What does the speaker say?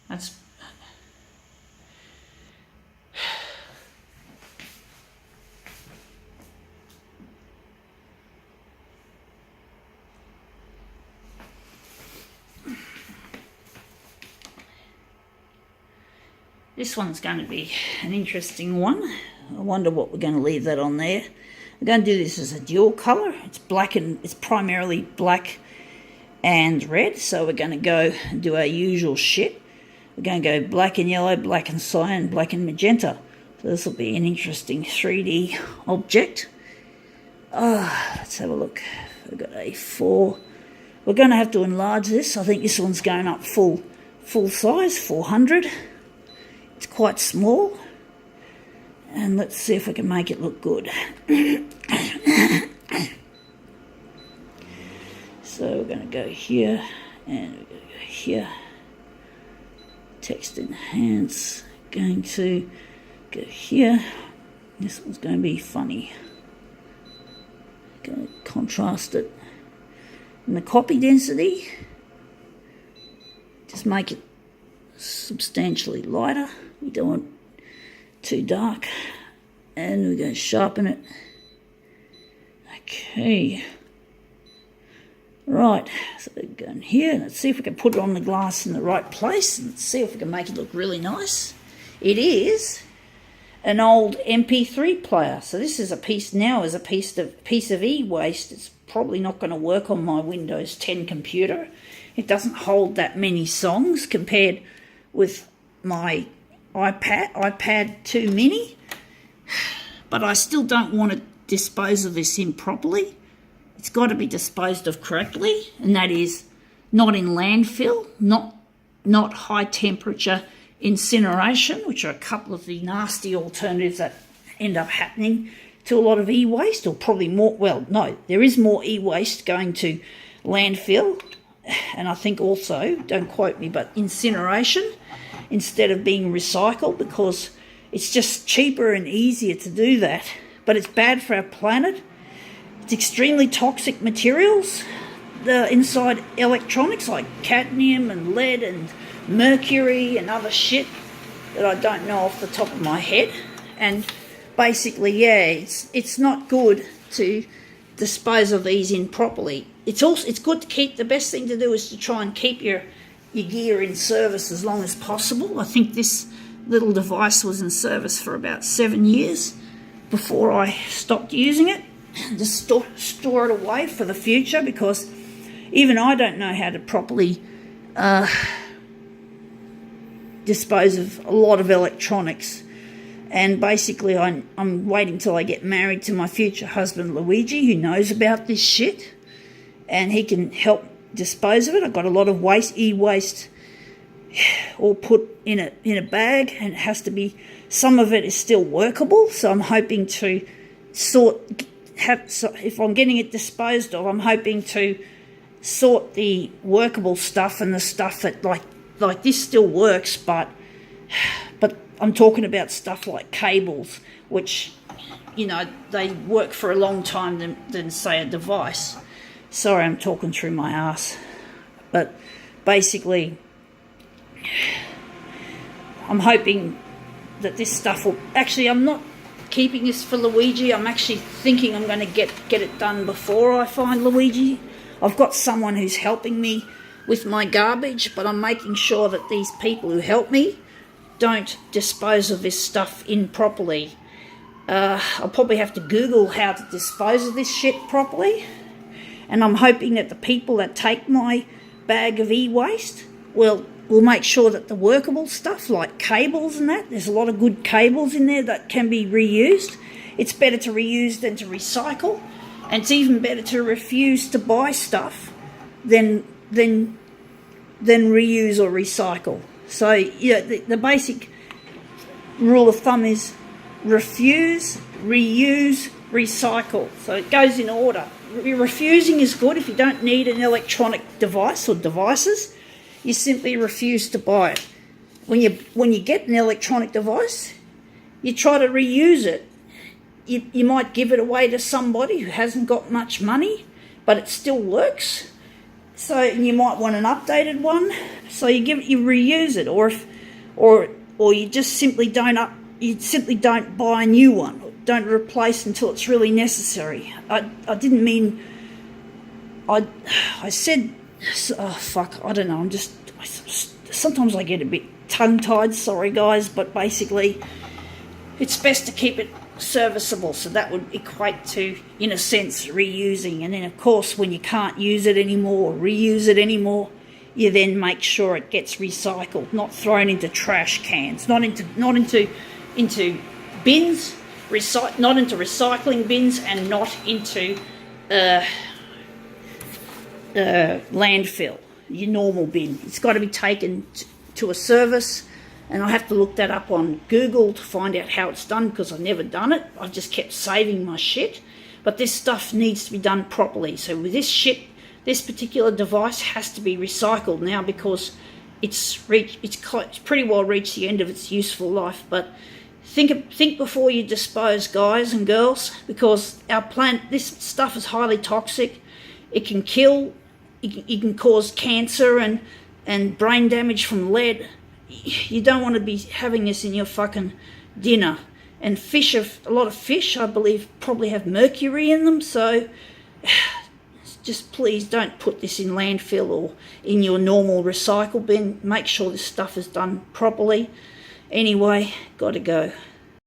That's this one's going to be an interesting one. I wonder what we're going to leave that on there. We're going to do this as a dual colour. It's black and it's primarily black and red. So we're going to go and do our usual shit. We're going to go black and yellow, black and cyan, black and magenta. So this will be an interesting 3D object. Let's have a look. We've got A4. We're going to have to enlarge this. I think this one's going up full size, 400. It's quite small, and let's see if we can make it look good. So we're going to go here, and we're going to go here. Text enhance, going to go here. This one's going to be funny. Going to contrast it. And the copy density, just make it substantially lighter. We don't want too dark, and we're going to sharpen it. Okay, right, so we're going here. Let's see if we can put it on the glass in the right place and see if we can make it look really nice. It is an old MP3 player, so this is a piece of e-waste. It's probably not going to work on my Windows 10 computer. It doesn't hold that many songs compared with my iPad 2 mini, but I still don't want to dispose of this improperly. It's got to be disposed of correctly, and that is not in landfill, not high temperature incineration, which are a couple of the nasty alternatives that end up happening to a lot of e-waste, or probably more. Well, no, there is more e-waste going to landfill, and I think also, don't quote me, but incineration instead of being recycled, because it's just cheaper and easier to do that. But it's bad for our planet. It's extremely toxic materials. The inside electronics like cadmium and lead and mercury and other shit that I don't know off the top of my head. And basically, yeah, it's not good to dispose of these improperly. It's good to keep. The best thing to do is to try and keep your gear in service as long as possible. I think this little device was in service for about 7 years before I stopped using it. Just store it away for the future, because even I don't know how to properly dispose of a lot of electronics. And basically I'm waiting till I get married to my future husband Luigi, who knows about this shit, and he can help dispose of it. I've got a lot of e-waste all put in a bag, and it has to be, some of it is still workable, so I'm hoping to if I'm getting it disposed of, I'm hoping to sort the workable stuff and the stuff that like this still works, but I'm talking about stuff like cables, which, you know, they work for a long time than say a device. Sorry, I'm talking through my ass. But basically, I'm hoping that this stuff will... Actually, I'm not keeping this for Luigi. I'm actually thinking I'm going to get it done before I find Luigi. I've got someone who's helping me with my garbage, but I'm making sure that these people who help me don't dispose of this stuff improperly. I'll probably have to Google how to dispose of this shit properly. And I'm hoping that the people that take my bag of e-waste will make sure that the workable stuff, like cables and that, there's a lot of good cables in there that can be reused. It's better to reuse than to recycle. And it's even better to refuse to buy stuff than reuse or recycle. So, yeah, the basic rule of thumb is refuse, reuse, recycle. So it goes in order. Refusing is good. If you don't need an electronic device or devices, you simply refuse to buy it. When you get an electronic device, you try to reuse it. You might give it away to somebody who hasn't got much money, but it still works. So you might want an updated one. So you reuse it, or you just simply don't buy a new one. Don't replace until it's really necessary. I didn't mean. I said, oh fuck, I don't know. Sometimes I get a bit tongue-tied. Sorry guys, but basically, it's best to keep it serviceable. So that would equate to, in a sense, reusing. And then of course, when you can't use it anymore, or reuse it anymore, you then make sure it gets recycled, not thrown into trash cans, not into bins, not into recycling bins, and not into landfill, your normal bin. It's got to be taken to a service, and I have to look that up on Google to find out how it's done, because I've never done it. I've just kept saving my shit. But this stuff needs to be done properly. So with this shit, this particular device has to be recycled now, because it's pretty well reached the end of its useful life. But think before you dispose, guys and girls, because our planet, this stuff is highly toxic. It can kill, it can cause cancer and brain damage from lead. You don't want to be having this in your fucking dinner. And a lot of fish, I believe, probably have mercury in them. So just please don't put this in landfill or in your normal recycle bin. Make sure this stuff is done properly. Anyway, gotta go.